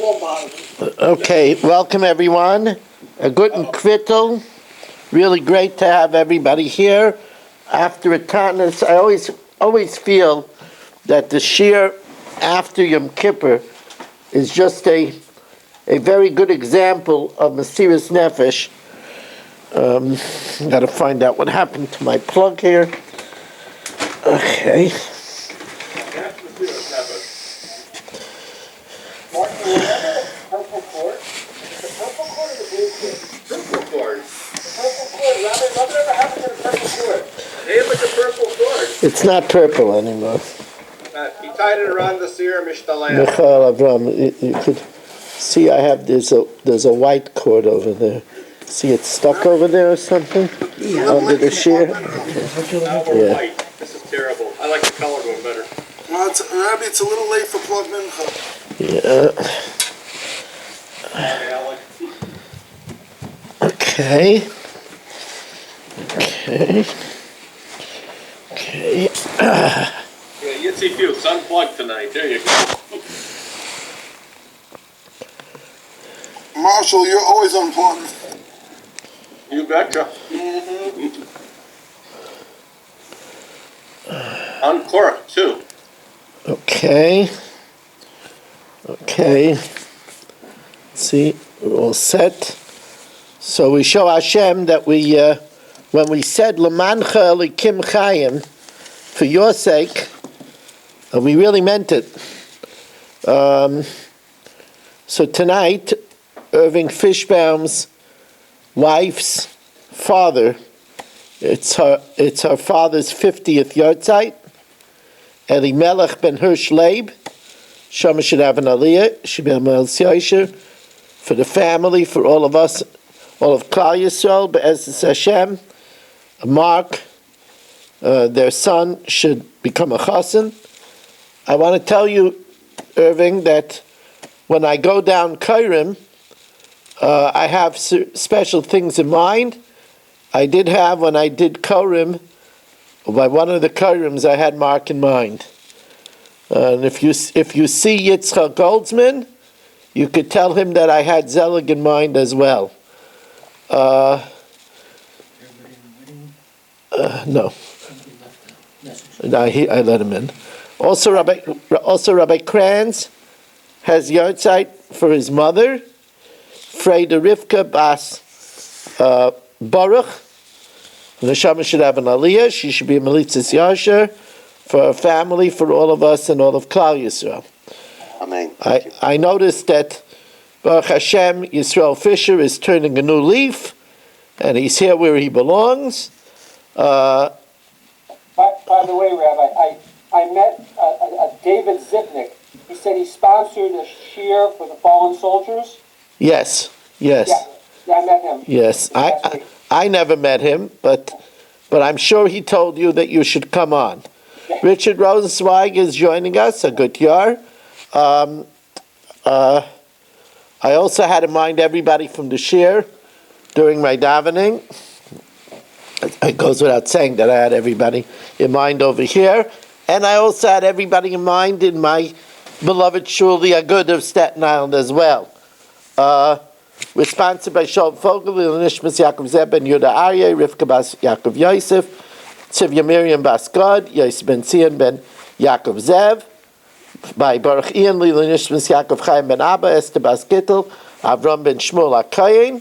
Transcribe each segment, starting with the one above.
Okay, welcome everyone. A guten kvittel. Really great to have everybody here. After a Tanis, I always feel that the shir after Yom Kippur is just a very good example of Mesiras Nefesh. Got to find out what happened to my plug here. Okay. It's not purple anymore. He tied it around the Sir Mishtalayah. Michael Avram, you could see there's a white cord over there. See it's stuck over there or something? Under the shear? Now we're white. This is terrible. I like the color one better. Well, Rabbi, it's a little late for plug mincha. Yeah. Okay. Yeah, Yitzi Fuchs, unplugged tonight. There you go. Marshall, you're always unplugged. You betcha. Uncorked, too. Okay. See, we're all set. So we show Hashem that when we said L'mancha Elikim Chayim, for your sake, we really meant it. So tonight, Irving Fishbaum's wife's father, it's her father's 50th yahrzeit. Elimelech ben Hirsch Leib, Shama should have an aliyah, should be a for the family, for all of us, all of Klal Yisrael, Be'ezus Hashem. Mark, their son, should become a chassan. I want to tell you, Irving, that when I go down Kairim, I have special things in mind. I did have, when I did Kairim, by one of the Kairims, I had Mark in mind. And if you see Yitzchak Goldsman, you could tell him that I had Zelig in mind as well. No. I let him in. Also, Rabbi Kranz has yahrzeit for his mother, Freda Rivka Bas Baruch. The Neshama should have an aliyah. She should be a Melitzis Yasher for her family, for all of us, and all of Klal Yisrael. Amen. I noticed that Baruch Hashem, Yisrael Fisher is turning a new leaf, and he's here where he belongs. By the way, Rabbi, I met David Zipnik. He said he sponsored a shiur for the fallen soldiers. Yes. Yeah, I met him. Yes, I never met him, but I'm sure he told you that you should come on. Richard Rosenzweig is joining us, a good yar. I also had in mind everybody from the shiur during my davening. It goes without saying that I had everybody in mind over here. And I also had everybody in mind in my beloved shul, the Agud of Staten Island as well. We're sponsored by Shalom Fogel, Nishmas Yaakov Zeb ben Yuda Aryeh, Rivka Bas Yaakov Yosef, Tzivya Miriam Bas Gad, Yosef ben Zion ben Yaakov Zev, by Baruch Ian, Lila Nishmas Yaakov Chaim ben Abba, Esther Bas Gittel, Avram ben Shmuel HaKayin,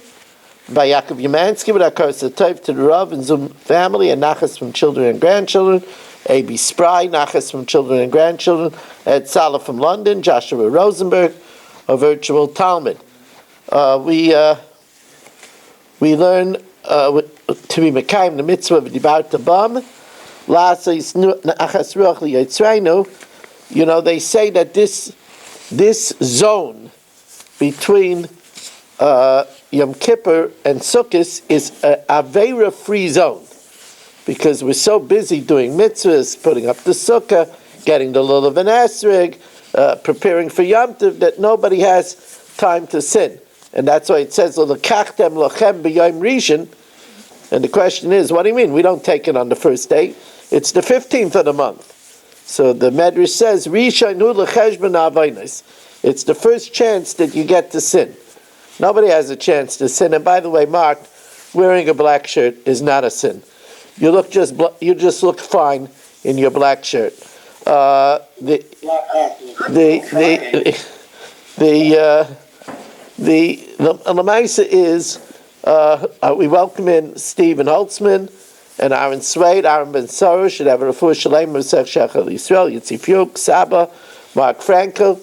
by Yaakov Yamansky, with Akar Satayv to the Rav and Zum family, and Nachas from children and grandchildren, A.B. Spry, Nachas from children and grandchildren, Ed Salah from London, Joshua Rosenberg, a virtual Talmud. We learn to be Mekayim the mitzvah of Dibar Tabam. You know, they say that this zone between Yom Kippur and Sukkot is a Aveira-free zone, because we're so busy doing mitzvahs, putting up the sukkah, getting the lulav and esrig, preparing for Yom Tov, that nobody has time to sin. And that's why it says, "L'kachtem lochem b'yom rishon." And the question is, what do you mean? We don't take it on the first day. It's the 15th of the month. So the Medrash says, "Rishon hu l'cheshbon avaynos." It's the first chance that you get to sin. Nobody has a chance to sin. And by the way, Mark, wearing a black shirt is not a sin. You just look fine in your black shirt. The Lamaisa is we welcome in Stephen Holtzman and Aaron Swade. Aaron Ben Sarah should have a refuah shalem Mosech Shechel Yisrael, Yitzi Fiuk, Saba, Mark Frankel,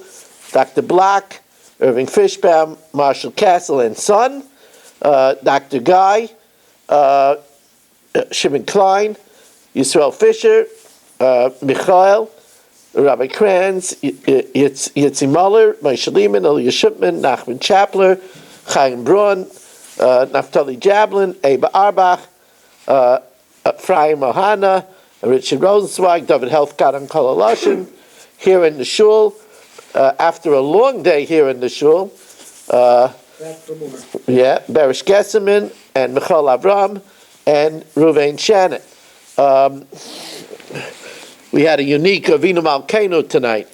Dr. Block, Irving Fishbaum, Marshall Castle and son, Dr. Guy, Shimon Klein, Yisrael Fisher, Michael, Rabbi Kranz, Yitzi Muller, Moshe Lehman, Elia Shipman, Nachman Chapler, Chaim Braun, Naftali Jablin, Eba Arbach, Ephraim Ohana, Richard Rosenzweig, David Helfgott, and Kolaloshin, here in the shul, after a long day here in the shul. Berish Gesseman, and Michal Avram, and Ruvain Shannon. We had a unique Avinu Malkeinu tonight.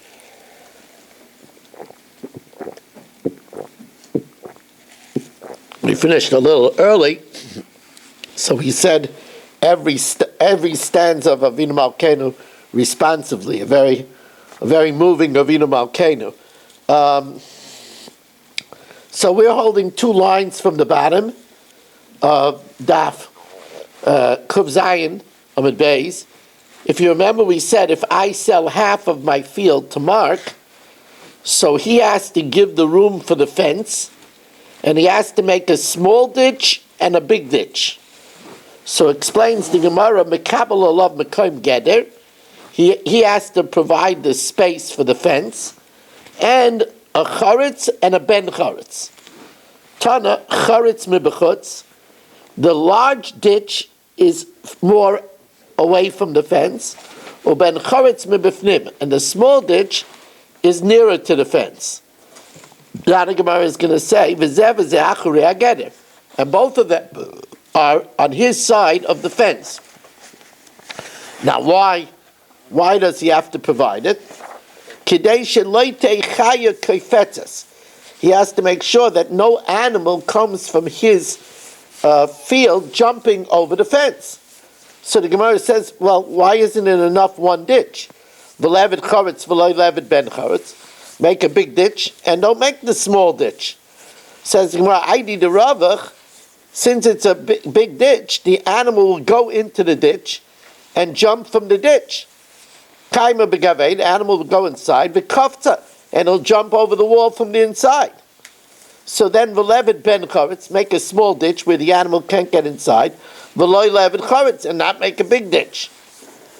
We finished a little early, so he said every stanza of Avinu Malkeinu responsively, a very moving Avinu Malkeinu. So we're holding two lines from the bottom of Daf Kuv Zayin Amud Beis. If you remember, we said if I sell half of my field to Mark, so he has to give the room for the fence, and he has to make a small ditch and a big ditch. So explains the Gemara, Mekabel Olav Mekoim Geder. He has to provide the space for the fence, and a charetz and a ben charetz. Tana charetz mibechutz. The large ditch is more away from the fence, or ben charetz mibifnim, and the small ditch is nearer to the fence. Now the Gemara is going to say, v'zeh v'zeh acharei hageder, and both of them are on his side of the fence. Now why does he have to provide it? Kidei sheloi tei chaya koifetzes. He has to make sure that no animal comes from his field jumping over the fence. So the Gemara says, well, why isn't it enough one ditch? V'levid charetz v'lo levid ben charetz. Make a big ditch and don't make the small ditch. Says the Gemara, Aidi de Ravach, since it's a big ditch, the animal will go into the ditch and jump from the ditch. Kaima begaved, the animal will go inside, v'kafta, and he'll jump over the wall from the inside. So then v'levid ben charetz, make a small ditch where the animal can't get inside, v'loy levid charetz, and not make a big ditch.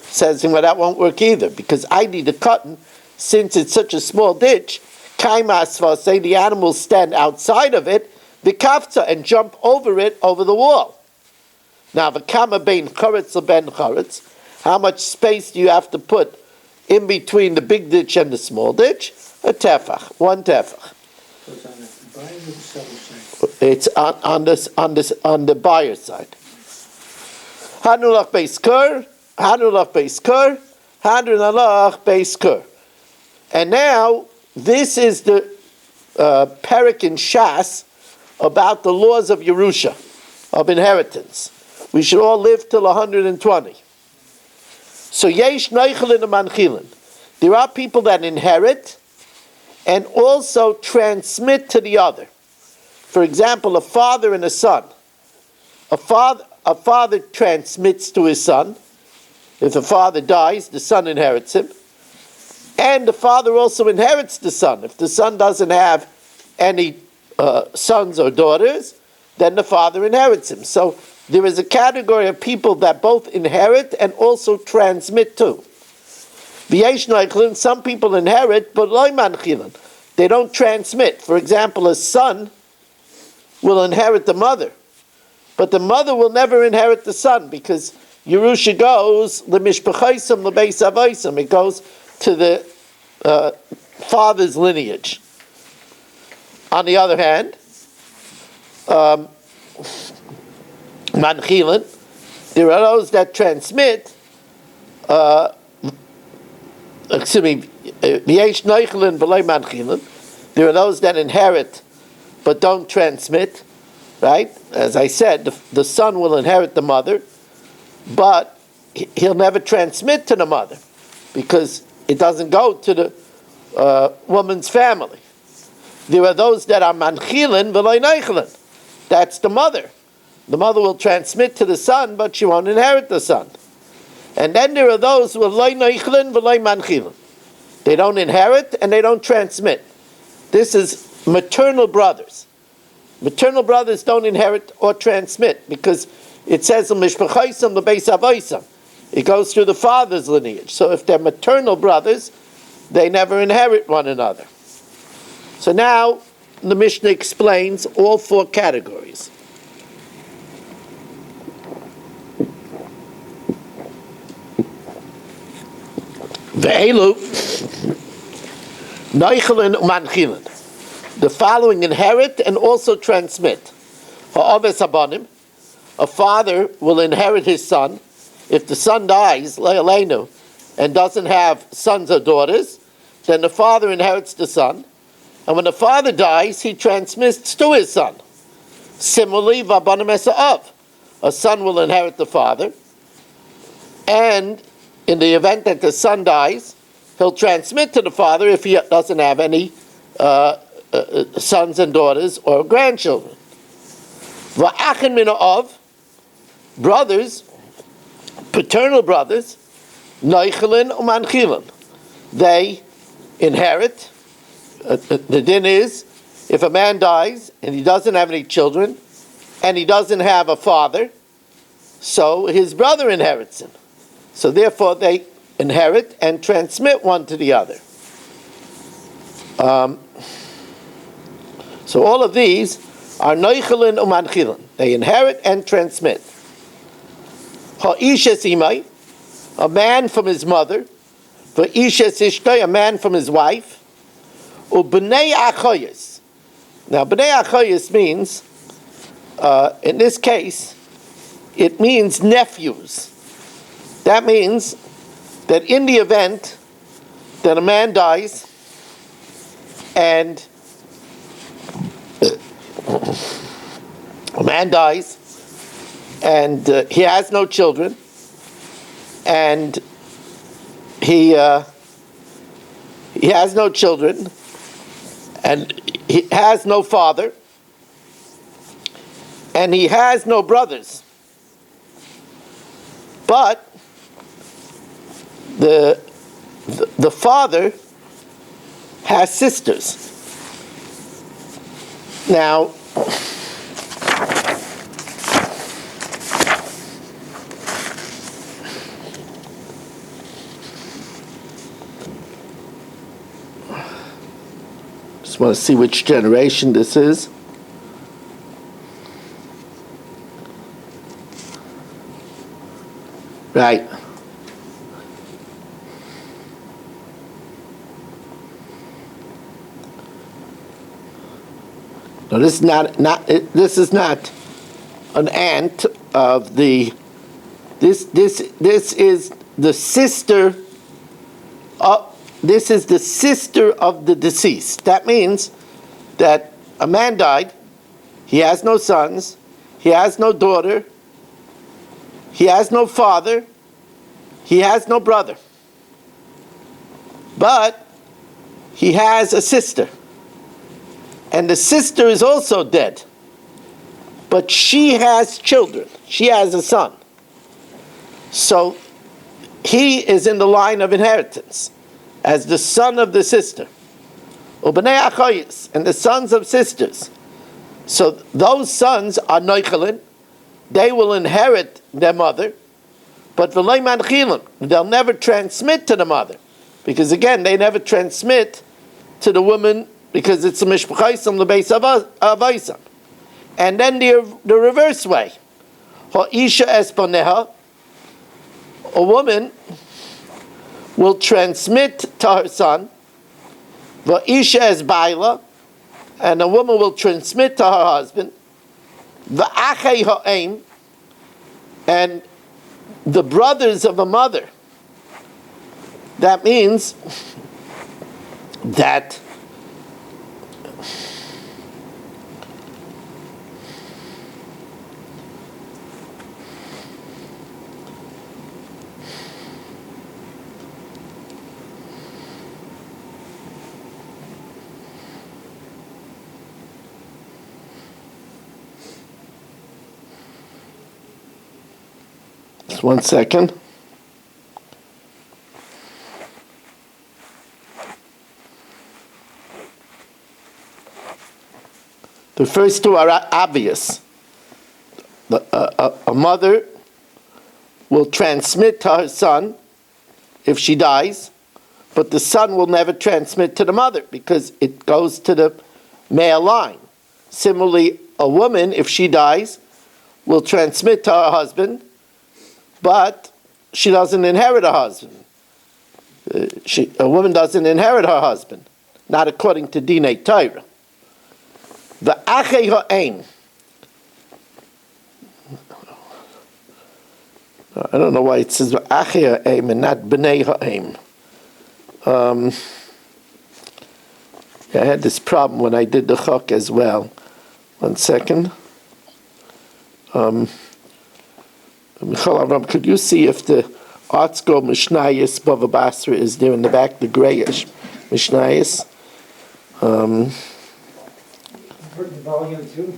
Says him, well, that won't work either, because I need a cotton, since it's such a small ditch, kaima asva, say the animal stand outside of it, v'kafta, and jump over it, over the wall. Now, v'kama bein charetz or ben charetz, how much space do you have to put in between the big ditch and the small ditch? A tefach, one tefach. It's on the buyer side. Hanulach beis kur, hanulach beis kur, hanulach beis kur. And now this is the parak in Shas about the laws of Yerusha, of inheritance. We should all live till 120. So yesh noichel and manchilin. There are people that inherit and also transmit to the other. For example, a father and a son. A father transmits to his son. If the father dies, the son inherits him. And the father also inherits the son. If the son doesn't have any sons or daughters, then the father inherits him. So there is a category of people that both inherit and also transmit to. Some people inherit, but they don't transmit. For example, a son will inherit the mother, but the mother will never inherit the son, because Yerusha goes lemishpachaisam lebeis avaisam. It goes to the father's lineage. On the other hand, manchilan, there are those that transmit. Excuse me, yesh noichlan v'loy manchilan. There are those that inherit but don't transmit, right? As I said, the son will inherit the mother, but he'll never transmit to the mother because it doesn't go to the woman's family. There are those that are manchilin v'loy neichelin. That's the mother. The mother will transmit to the son, but she won't inherit the son. And then there are those who are loy neichelin v'loy manchilin. They don't inherit and they don't transmit. This is maternal brothers. Maternal brothers don't inherit or transmit because it says in Mishpachaisam the Beis Avaisam. It goes through the father's lineage. So if they're maternal brothers, they never inherit one another. So now the Mishnah explains all four categories. Ve'elu Neichelin u'manchilin. The following inherit and also transmit. Ha'aves habanim. A father will inherit his son. If the son dies, le'aleinu, and doesn't have sons or daughters, then the father inherits the son. And when the father dies, he transmits to his son. Similarly, v'abanim esa'av. A son will inherit the father. And in the event that the son dies, he'll transmit to the father if he doesn't have any sons and daughters or grandchildren. V'achin mina'av, brothers, paternal brothers, neichelin u'manchilin. They inherit. The din is, if a man dies and he doesn't have any children and he doesn't have a father, so his brother inherits him. So therefore they inherit and transmit one to the other. So all of these are neichelin u'manchilin. They inherit and transmit. Ha'ishes imay, a man from his mother. Va'ishes ishtay, a man from his wife. U'bnei achoyes. Now bnei achoyes means, in this case, it means nephews. That means that in the event that a man dies and he has no children and he has no children and he has no father and he has no brothers, but the father has sisters. Now, just want to see which generation this is. Right. No, this is not an aunt of the. This is the sister. This is the sister of the deceased. That means that a man died. He has no sons. He has no daughter. He has no father. He has no brother. But he has a sister. And the sister is also dead. But she has children. She has a son. So he is in the line of inheritance as the son of the sister. U'bnei achoyes, and the sons of sisters. So those sons are neichelin. They will inherit their mother. But v'loy manchilin, they'll never transmit to the mother. Because again, they never transmit to the woman because it's a mishpachaisam l'beis avaisam. And then the reverse way. Ha'isha esponeha, a woman will transmit to her son. Va'isha es baila, and a woman will transmit to her husband. Va'achei ha'em, and the brothers of a mother. That means that 1 second. The first two are obvious. A mother will transmit to her son if she dies, but the son will never transmit to the mother because it goes to the male line. Similarly, a woman, if she dies, will transmit to her husband, but she doesn't inherit her husband. A woman doesn't inherit her husband, not according to Dinei Torah. The Achei Ha'em. I don't know why it says Achei Ha'em and not Bnei Ha'em. I had this problem when I did the chok as well. 1 second. Michal Avram, could you see if the Artsko Mishnayis Bava Basra is there in the back, the grayish Mishnayis? Volume 2?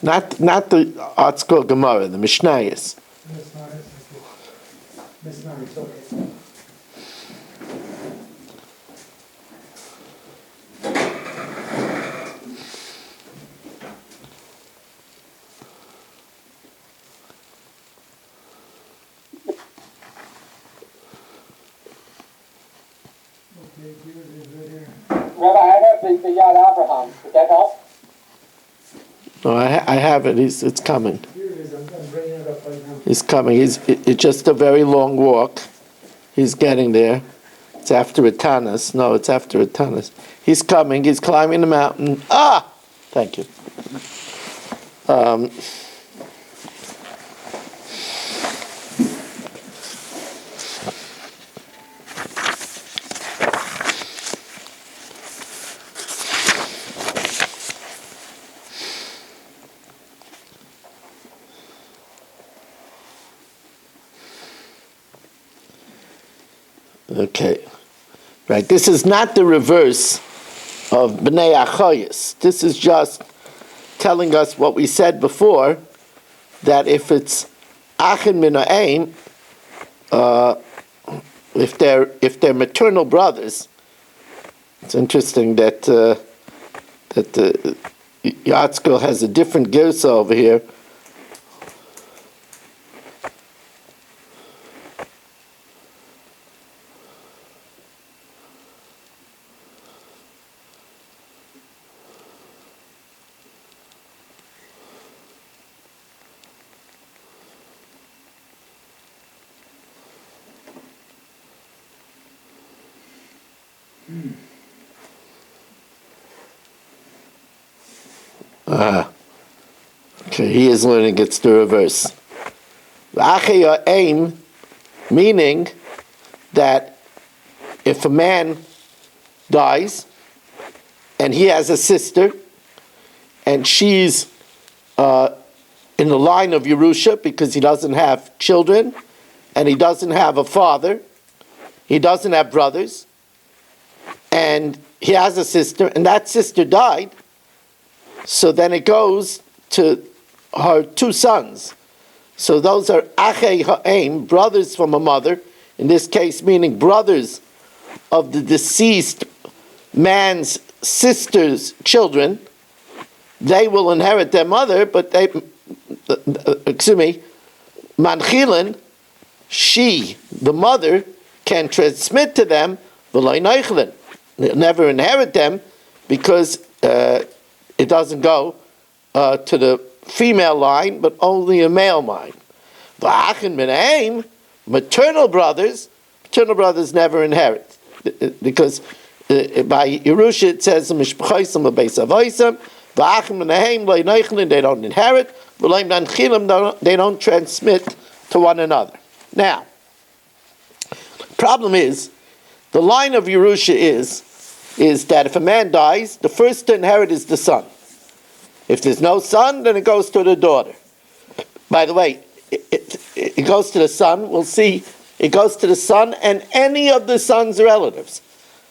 Not the Artsko Gemara, the Mishnayis. Mishnayis, okay. Rabbi, I have the Yad Abraham. Would that help? No, I have it. It's coming. Here it is. I'm bringing it up right now. He's coming. It's just a very long walk. He's getting there. It's after a Tanis. No, it's after a Tanis. He's coming. He's climbing the mountain. Ah! Thank you. Okay. Right. This is not the reverse of Bnei Achoyis. This is just telling us what we said before, that if it's Achin min ha'em, if they're maternal brothers, it's interesting that Yatzkel has a different girsa over here. Okay, he is learning it's the reverse. Achei ha'em, meaning that if a man dies and he has a sister and she's in the line of Yerusha because he doesn't have children and he doesn't have a father, he doesn't have brothers, and he has a sister and that sister died, so then it goes to her two sons. So those are Achei Ha'em, brothers from a mother, in this case meaning brothers of the deceased man's sister's children. They will inherit their mother, but Manchilin, she, the mother, can transmit to them, V'lo Neichlin. They'll never inherit them because it doesn't go to the female line, but only a male line. V'achin min ha'em, maternal brothers never inherit. Because by Yerusha it says, Mishpachosim l'beis avoisam, v'achin min ha'em lo neichlin, they don't inherit, v'lo nanchilim, they don't transmit to one another. Now, problem is, the line of Yerusha is that if a man dies, the first to inherit is the son. If there's no son, then it goes to the daughter. By the way, it goes to the son. We'll see. It goes to the son and any of the son's relatives.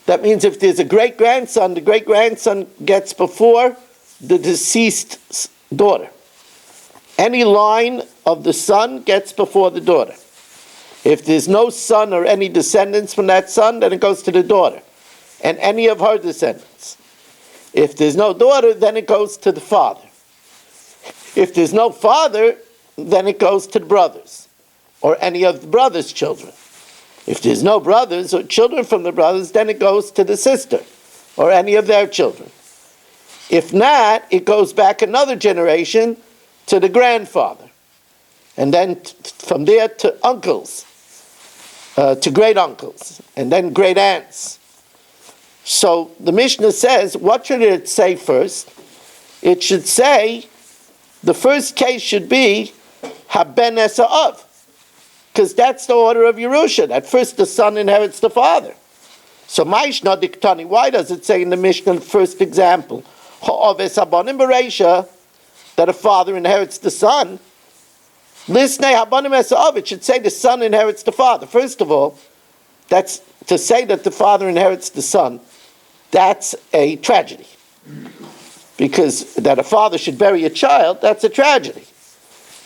That means if there's a great-grandson, the great-grandson gets before the deceased daughter. Any line of the son gets before the daughter. If there's no son or any descendants from that son, then it goes to the daughter and any of her descendants. If there's no daughter, then it goes to the father. If there's no father, then it goes to the brothers or any of the brothers' children. If there's no brothers or children from the brothers, then it goes to the sister or any of their children. If not, it goes back another generation to the grandfather. And then from there to uncles, to great uncles, and then great aunts. So the Mishnah says, what should it say first? It should say, the first case should be Haben Esa'av, because that's the order of Yerusha. At first the son inherits the father. So Maishna Diktani, why does it say in the Mishnah, first example, Ha'aves Habanim Bereisha, that a father inherits the son? Lisnei Habanim Esa'av, it should say the son inherits the father. First of all, that's to say that the father inherits the son, that's a tragedy. Because that a father should bury a child, that's a tragedy.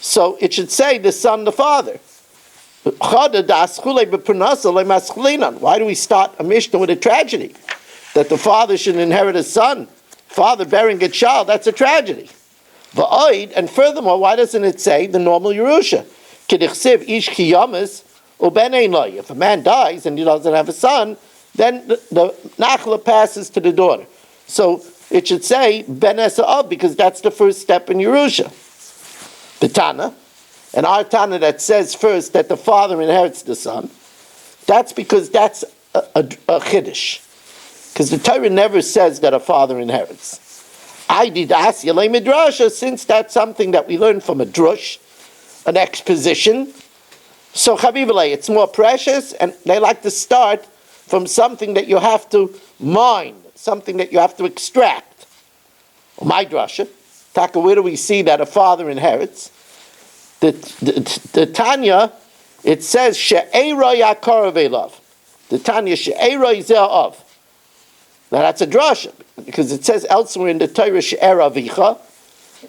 So it should say the son, the father. Why do we start a Mishnah with a tragedy? That the father should inherit a son. Father burying a child, that's a tragedy. And furthermore, why doesn't it say the normal Yerusha? If a man dies and he doesn't have a son, then the nachla passes to the daughter. So it should say ben esa'av, because that's the first step in Yerusha. The Tana, and our Tana that says first that the father inherits the son, that's because that's a chiddush. Because the Torah never says that a father inherits. Since that's something that we learn from a drush, an exposition, so Chavivale, it's more precious, and they like to start from something that you have to mine, something that you have to extract. My drasha, Taka, where do we see that a father inherits? The Tanya, it says she'era yakarav elav. The Tanya she'era ze'av. Now that's a drasha, because it says elsewhere in the Torah she'era vicha.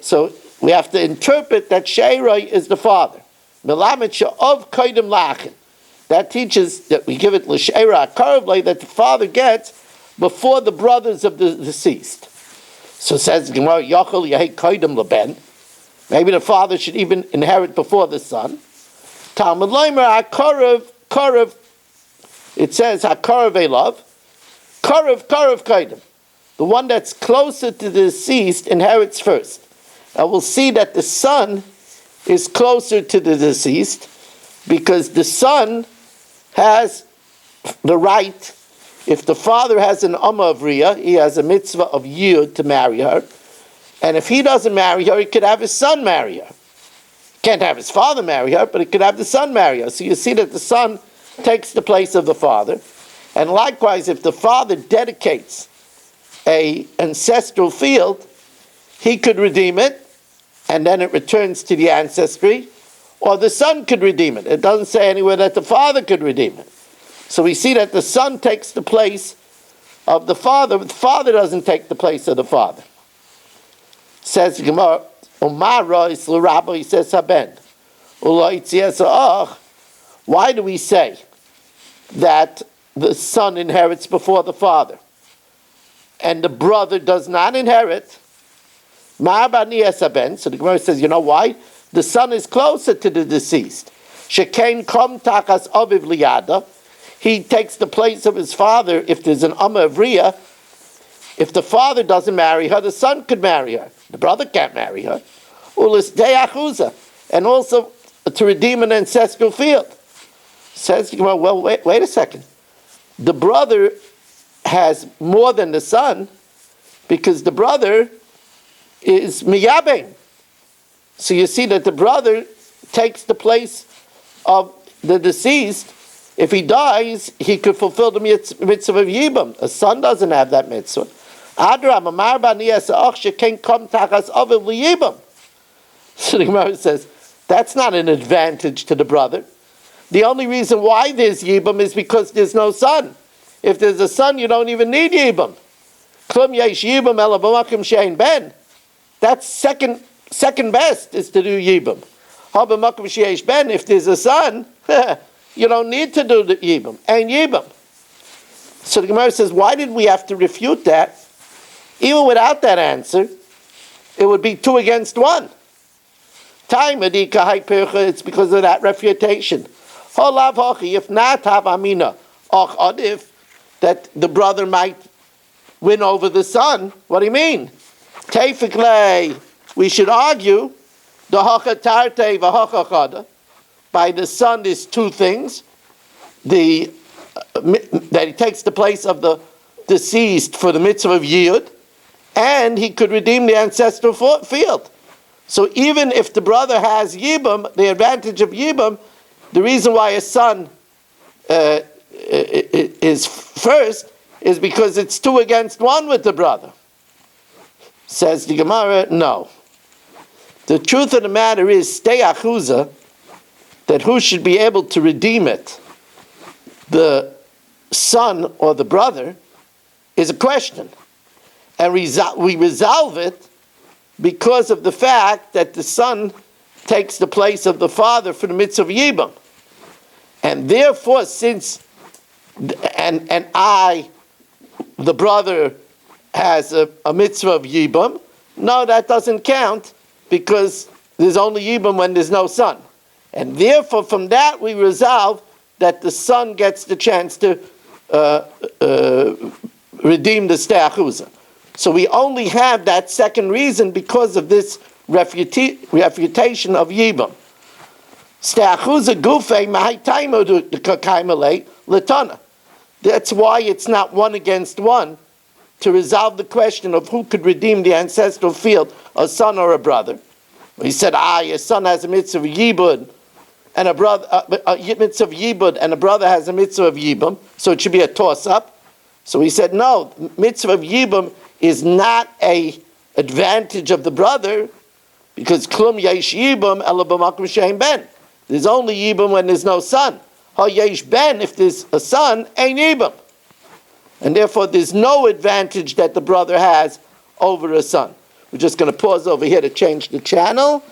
So we have to interpret that she'era is the father. Melamed she'av koydem lachin. That teaches that we give it l'she'era akarv, that the father gets before the brothers of the deceased. So it says Gemara Yachol Yahei Koydem Leben. Maybe the father should even inherit before the son. Talmud Leimer Hakarev. It says Hakarev Elav. Karev Koydem. The one that's closer to the deceased inherits first. Now we'll see that the son is closer to the deceased because the son has the right. If the father has an Amma of Riyah, he has a mitzvah of Yud to marry her. And if he doesn't marry her, he could have his son marry her. Can't have his father marry her, but he could have the son marry her. So you see that the son takes the place of the father. And likewise, if the father dedicates an ancestral field, he could redeem it, and then it returns to the ancestry, or the son could redeem it. It doesn't say anywhere that the father could redeem it. So we see that the son takes the place of the father, but the father doesn't take the place of the father. Says Gemara, Umara is l'rabba, he says haben. Why do we say that the son inherits before the father and the brother does not inherit? So the Gemara says, you know why? The son is closer to the deceased. Shekain kom takas aviv liyada. He takes the place of his father if there's an Amma of Riyah. If the father doesn't marry her, the son could marry her. The brother can't marry her. And also to redeem an ancestral field. Says, well, wait a second. The brother has more than the son because the brother is miyabein. So you see that the brother takes the place of the deceased. If he dies, he could fulfill the mitzvah of Yibam. A son doesn't have that mitzvah. So the Gemara says, that's not an advantage to the brother. The only reason why there's Yibam is because there's no son. If there's a son, you don't even need Yibam. Klum yesh Yibam ela b'makom she'ein ben. That's second second best is to do Yibam. Haba Makom Sheyesh Ben, if there's a son, you don't need to do the Yibam. And Yibam. So the Gemara says, why did we have to refute that? Even without that answer, it would be 2 against 1. It's because of that refutation. If not, have Amina. If that the brother might win over the son. What do you mean? We should argue by the son is 2 things. That he takes the place of the deceased for the mitzvah of Yiyud, and he could redeem the ancestral field. So even if the brother has Yibam, the advantage of Yibam, the reason why his son is first is because it's 2 against 1 with the brother. Says the Gemara, no. The truth of the matter is, stay achuza, that who should be able to redeem it, the son or the brother, is a question. And we resolve it because of the fact that the son takes the place of the father for the mitzvah of Yibam. And therefore, since, and the brother, has a mitzvah of Yibam, no, that doesn't count because there's only Yibam when there's no son. And therefore, from that, we resolve that the son gets the chance to redeem the ste'achuza. So we only have that second reason because of this refutation of Yibam. Ste'achuza gufei mahaytaimo kaimale latana. That's why it's not 1 against 1 to resolve the question of who could redeem the ancestral field, a son or a brother. He said, your son has a mitzvah of Yibud, and a brother a mitzvah of Yibud, and a brother has a mitzvah of Yibam, so it should be a toss-up. So he said, no, mitzvah of Yibam is not a advantage of the brother, because klum yesh Yibam ela b'makom she'ein ben. There's only Yibam when there's no son. Ha yesh ben, if there's a son, ain't Yibam. And therefore there's no advantage that the brother has over a son. We're just going to pause over here to change the channel.